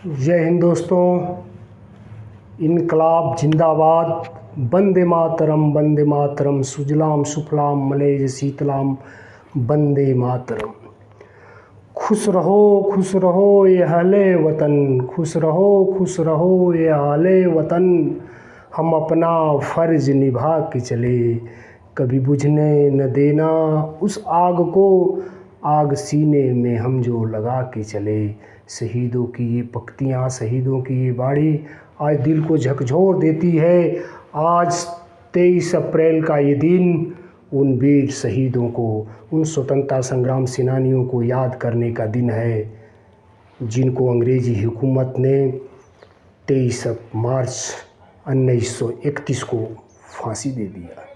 जय हिंद दोस्तों, इनकलाब जिंदाबाद। वंदे मातरम, सुजलाम सुफलाम मलयज शीतलाम, वंदे मातरम। खुश रहो ये अहले वतन, खुश रहो ये अहले वतन। हम अपना फ़र्ज निभा के चले, कभी बुझने न देना उस आग को, आग सीने में हम जो लगा के चले। शहीदों की ये पंक्तियाँ, शहीदों की ये बाड़ी आज दिल को झकझोर देती है। आज 23 अप्रैल का ये दिन उन वीर शहीदों को, उन स्वतंत्रता संग्राम सेनानियों को याद करने का दिन है, जिनको अंग्रेज़ी हुकूमत ने 23 मार्च 1931 को फांसी दे दिया।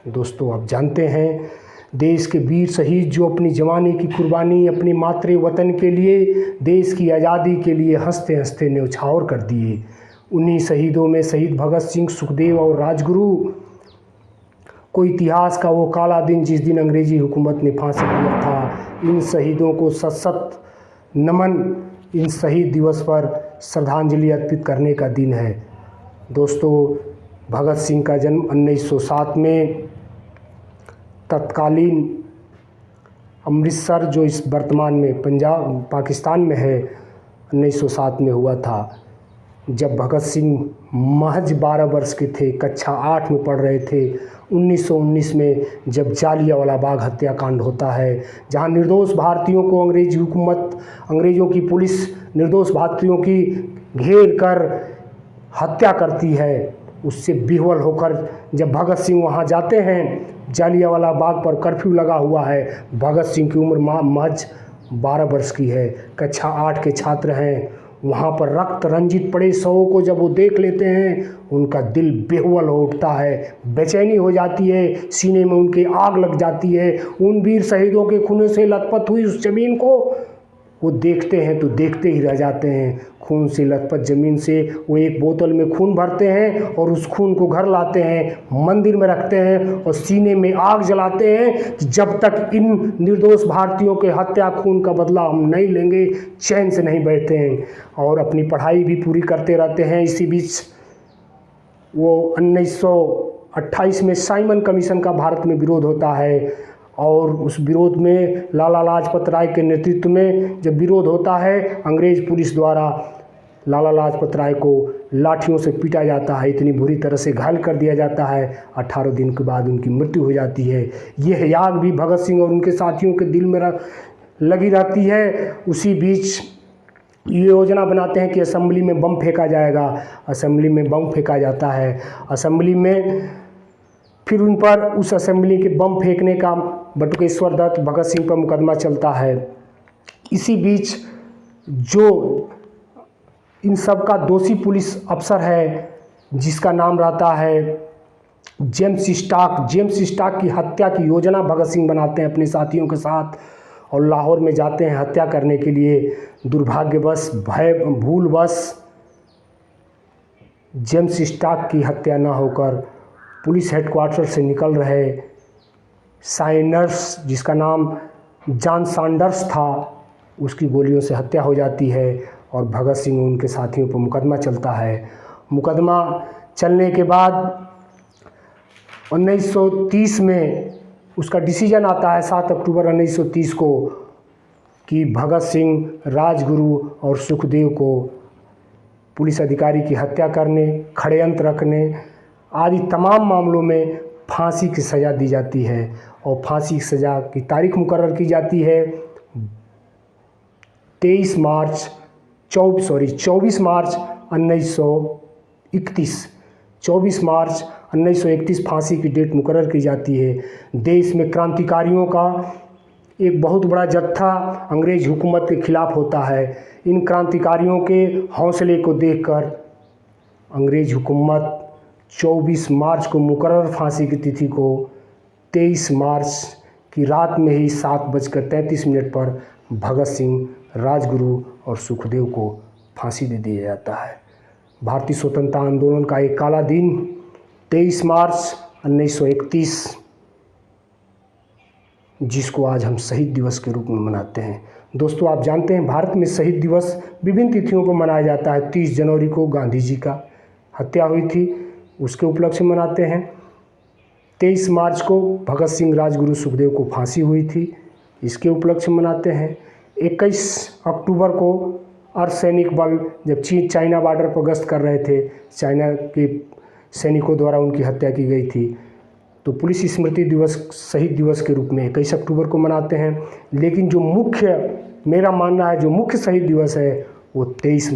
दोस्तों, आप जानते हैं देश के वीर शहीद जो अपनी जवानी की कुर्बानी अपनी मातृ वतन के लिए, देश की आज़ादी के लिए हंसते हंसते न्यौछावर कर दिए। उन्हीं शहीदों में शहीद भगत सिंह, सुखदेव और राजगुरु को इतिहास का वो काला दिन जिस दिन अंग्रेज़ी हुकूमत ने फांसी दिया था, इन शहीदों को सशक्त नमन, इन शहीद दिवस पर श्रद्धांजलि अर्पित करने का दिन है। दोस्तों, भगत सिंह का जन्म 1907 में तत्कालीन अमृतसर, जो इस वर्तमान में पंजाब पाकिस्तान में है, 1907 में हुआ था। जब भगत सिंह महज 12 वर्ष के थे, कक्षा 8 में पढ़ रहे थे। 1919 में जब जालियांवाला बाग हत्याकांड होता है, जहां निर्दोष भारतीयों को अंग्रेजी हुकूमत, अंग्रेज़ों की पुलिस निर्दोष भारतीयों की घेर कर हत्या करती है, उससे विह्वल होकर जब भगत सिंह वहां जाते हैं, जालियांवाला बाग पर कर्फ्यू लगा हुआ है। भगत सिंह की उम्र महज 12 वर्ष की है, कक्षा 8 के छात्र हैं। वहाँ पर रक्त रंजित पड़े शवों को जब वो देख लेते हैं, उनका दिल बेहुल हो उठता है, बेचैनी हो जाती है, सीने में उनके आग लग जाती है। उन वीर शहीदों के खून से लथपथ हुई उस ज़मीन को वो देखते हैं तो देखते ही रह जाते हैं। खून से लथपथ ज़मीन से वो एक बोतल में खून भरते हैं और उस खून को घर लाते हैं, मंदिर में रखते हैं और सीने में आग जलाते हैं कि जब तक इन निर्दोष भारतीयों के हत्या खून का बदला हम नहीं लेंगे, चैन से नहीं बैठते हैं। और अपनी पढ़ाई भी पूरी करते रहते हैं। इसी बीच वो 1928 में साइमन कमीशन का भारत में विरोध होता है और उस विरोध में लाला लाजपत राय के नेतृत्व में जब विरोध होता है, अंग्रेज़ पुलिस द्वारा लाला लाजपत राय को लाठियों से पीटा जाता है, इतनी बुरी तरह से घायल कर दिया जाता है। 18 दिन के बाद उनकी मृत्यु हो जाती है। यह याद भी भगत सिंह और उनके साथियों के दिल में लगी रहती है। उसी बीच ये योजना बनाते हैं कि असेंबली में बम फेंका जाएगा। असेंबली में बम फेंका जाता है। असेंबली में फिर उन पर उस असेंबली के बम फेंकने का बटुकेश्वर दत्त, भगत सिंह पर मुकदमा चलता है। इसी बीच जो इन सब का दोषी पुलिस अफसर है, जिसका नाम रहता है जेम्स स्टार्क की हत्या की योजना भगत सिंह बनाते हैं अपने साथियों के साथ और लाहौर में जाते हैं हत्या करने के लिए। दुर्भाग्यवश, भूलवश जेम्स स्टार्क की हत्या न होकर पुलिस हेडक्वार्टर से निकल रहे साइनर्स, जिसका नाम जॉन सैंडर्स था, उसकी गोलियों से हत्या हो जाती है और भगत सिंह और उनके साथियों पर मुकदमा चलता है। मुकदमा चलने के बाद 1930 में उसका डिसीजन आता है 7 अक्टूबर 1930 को कि भगत सिंह, राजगुरु और सुखदेव को पुलिस अधिकारी की हत्या करने, षड्यंत्र रखने आदि तमाम मामलों में फांसी की सज़ा दी जाती है और फांसी की सज़ा की तारीख मुकर्रर की जाती है 24 मार्च 1931। 24 मार्च 1931 फांसी की डेट मुकर्रर की जाती है। देश में क्रांतिकारियों का एक बहुत बड़ा जत्था अंग्रेज हुकूमत के खिलाफ होता है। इन क्रांतिकारियों के हौसले को देखकर अंग्रेज हुकूमत 24 मार्च को मुकर्रर फांसी की तिथि को 23 मार्च की रात में ही 7:33 पर भगत सिंह, राजगुरु और सुखदेव को फांसी दे दिया जाता है। भारतीय स्वतंत्रता आंदोलन का एक काला दिन 23 मार्च 1931 जिसको आज हम शहीद दिवस के रूप में मनाते हैं। दोस्तों, आप जानते हैं भारत में शहीद दिवस विभिन्न तिथियों पर मनाया जाता है। 30 जनवरी को गांधी जी का हत्या हुई थी, उसके उपलक्ष्य में मनाते हैं। 23 मार्च को भगत सिंह, राजगुरु, सुखदेव को फांसी हुई थी, इसके उपलक्ष्य में मनाते हैं। 21 अक्टूबर को अर्धसैनिक बल जब चाइना बॉर्डर पर गश्त कर रहे थे, चाइना के सैनिकों द्वारा उनकी हत्या की गई थी, तो पुलिस स्मृति दिवस शहीद दिवस के रूप में 21 अक्टूबर को मनाते हैं। लेकिन जो मुख्य, मेरा मानना है, जो मुख्य शहीद दिवस है वो 23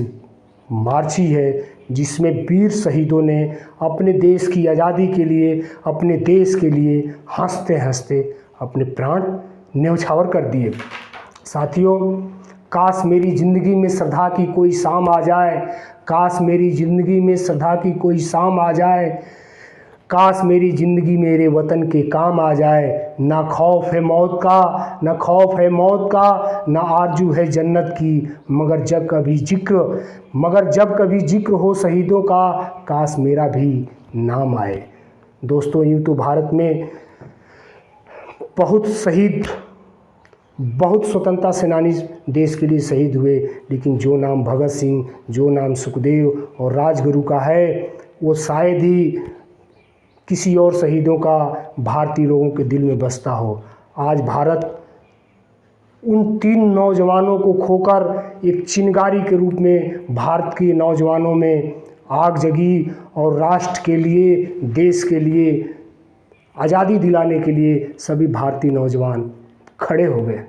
मार्च ही है, जिसमें वीर शहीदों ने अपने देश की आज़ादी के लिए, अपने देश के लिए हंसते हंसते अपने प्राण न्यौछावर कर दिए। साथियों, काश मेरी ज़िंदगी में श्रद्धा की कोई शाम आ जाए, काश मेरी ज़िंदगी में श्रद्धा की कोई शाम आ जाए, काश मेरी ज़िंदगी मेरे वतन के काम आ जाए। ना खौफ है मौत का, ना खौफ है मौत का, ना आरजू है जन्नत की, मगर जब कभी जिक्र हो शहीदों का, काश मेरा भी नाम आए। दोस्तों, यूँ तो भारत में बहुत स्वतंत्रता सेनानी देश के लिए शहीद हुए, लेकिन जो नाम भगत सिंह, जो नाम सुखदेव और राजगुरु का है, वो शायद ही किसी और शहीदों का भारतीय लोगों के दिल में बसता हो। आज भारत उन 3 नौजवानों को खोकर एक चिंगारी के रूप में भारत के नौजवानों में आग जगी और राष्ट्र के लिए, देश के लिए, आज़ादी दिलाने के लिए सभी भारतीय नौजवान खड़े हो गए।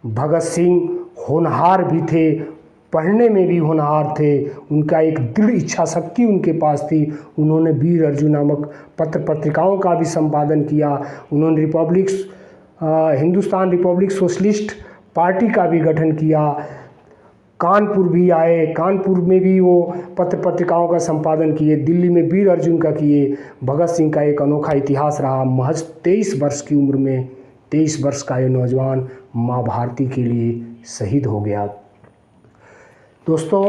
भगत सिंह होनहार भी थे, पढ़ने में भी होनहार थे, उनका एक दृढ़ इच्छा शक्ति उनके पास थी। उन्होंने वीर अर्जुन नामक पत्रिकाओं का भी संपादन किया। उन्होंने हिंदुस्तान रिपब्लिक सोशलिस्ट पार्टी का भी गठन किया। कानपुर भी आए, कानपुर में भी वो पत्रिकाओं का संपादन किए। दिल्ली में वीर अर्जुन का किए। भगत सिंह का एक अनोखा इतिहास रहा। महज 23 वर्ष की उम्र में 23 वर्ष का ये नौजवान माँ भारती के लिए शहीद हो गया। दोस्तों,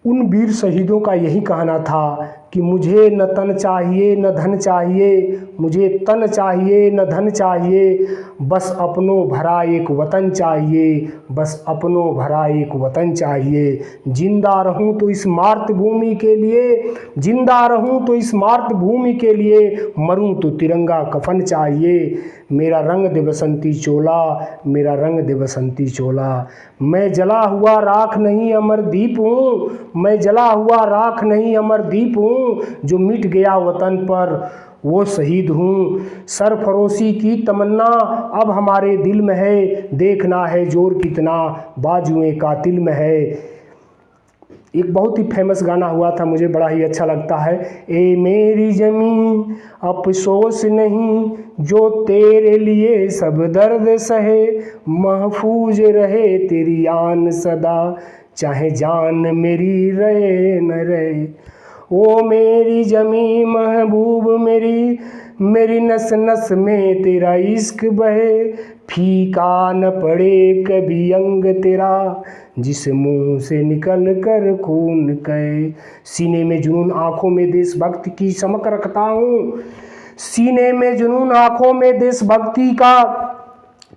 उन वीर शहीदों का यही कहना था कि मुझे न तन चाहिए न धन चाहिए, मुझे तन चाहिए न धन चाहिए, बस अपनों भरा एक वतन चाहिए, बस अपनों भरा एक वतन चाहिए। जिंदा रहूं तो इस मातृभूमि के लिए, जिंदा रहूं तो इस मातृभूमि के लिए, मरूं तो तिरंगा कफन चाहिए। मेरा रंग दे बसंती चोला, मेरा रंग दे बसंती चोला। मैं जला हुआ राख नहीं अमरदीप हूँ, मैं जला हुआ राख नहीं अमरदीप हूँ, जो मिट गया वतन पर वो शहीद हूँ। सरफरोशी की तमन्ना अब हमारे दिल में है, देखना है जोर कितना बाजुएं कातिल में है। एक बहुत ही फेमस गाना हुआ था, मुझे बड़ा ही अच्छा लगता है। ए मेरी ज़मीं अफसोस नहीं, जो तेरे लिए सब दर्द सहे, महफूज रहे तेरी आन सदा, चाहे जान मेरी रहे न रहे। ओ मेरी ज़मीं महबूब मेरी, मेरी नस नस में तेरा इश्क बहे, फीका न पड़े कभी अंग तेरा, जिस मुंह से निकल कर खून कहे। सीने में जुनून, आँखों में देशभक्ति की चमक रखता हूँ, सीने में जुनून, आँखों में देशभक्ति का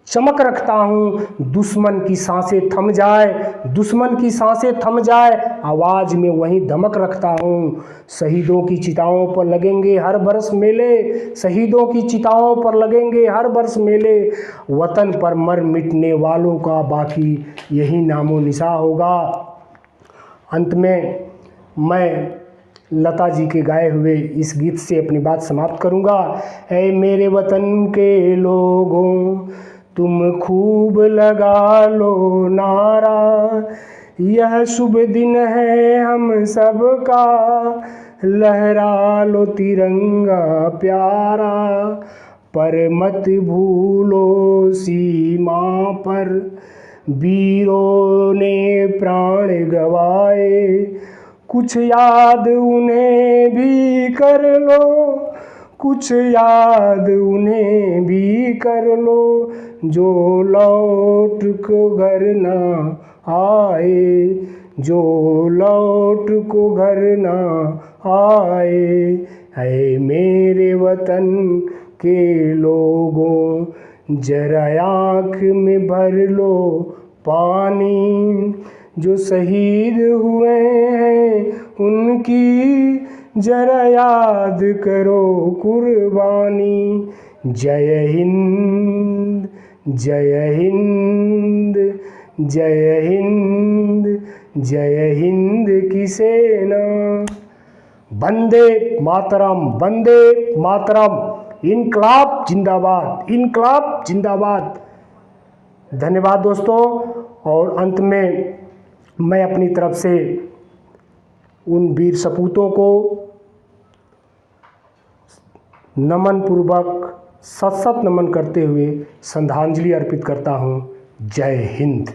चमक रखता हूँ। दुश्मन की सांसें थम जाए, दुश्मन की सांसें थम जाए, आवाज़ में वहीं धमक रखता हूँ। शहीदों की चिताओं पर लगेंगे हर बरस मेले, शहीदों की चिताओं पर लगेंगे हर बरस मेले, वतन पर मर मिटने वालों का बाकी यही नामो निशा होगा। अंत में मैं लता जी के गाए हुए इस गीत से अपनी बात समाप्त करूँगा। ऐ मेरे वतन के लोगों, तुम खूब लगा लो नारा, यह शुभ दिन है हम सबका, लहरा लो तिरंगा प्यारा, पर मत भूलो सीमा पर वीरों ने प्राण गवाए, कुछ याद उन्हें भी कर लो, कुछ याद उन्हें भी कर लो, जो लौट को घर ना आए, जो लौट को घर ना आए। है मेरे वतन के लोगों जरा आँख में भर लो पानी, जो शहीद हुए हैं उनकी जरा याद करो कुर्बानी। जय हिंद जय हिंद जय हिंद जय हिंद की सेना। वंदे मातरम, इनकलाब जिंदाबाद, इनकलाब जिंदाबाद। धन्यवाद दोस्तों। और अंत में मैं अपनी तरफ से उन वीर सपूतों को नमन पूर्वक सत नमन करते हुए श्रद्धांजलि अर्पित करता हूँ। जय हिंद।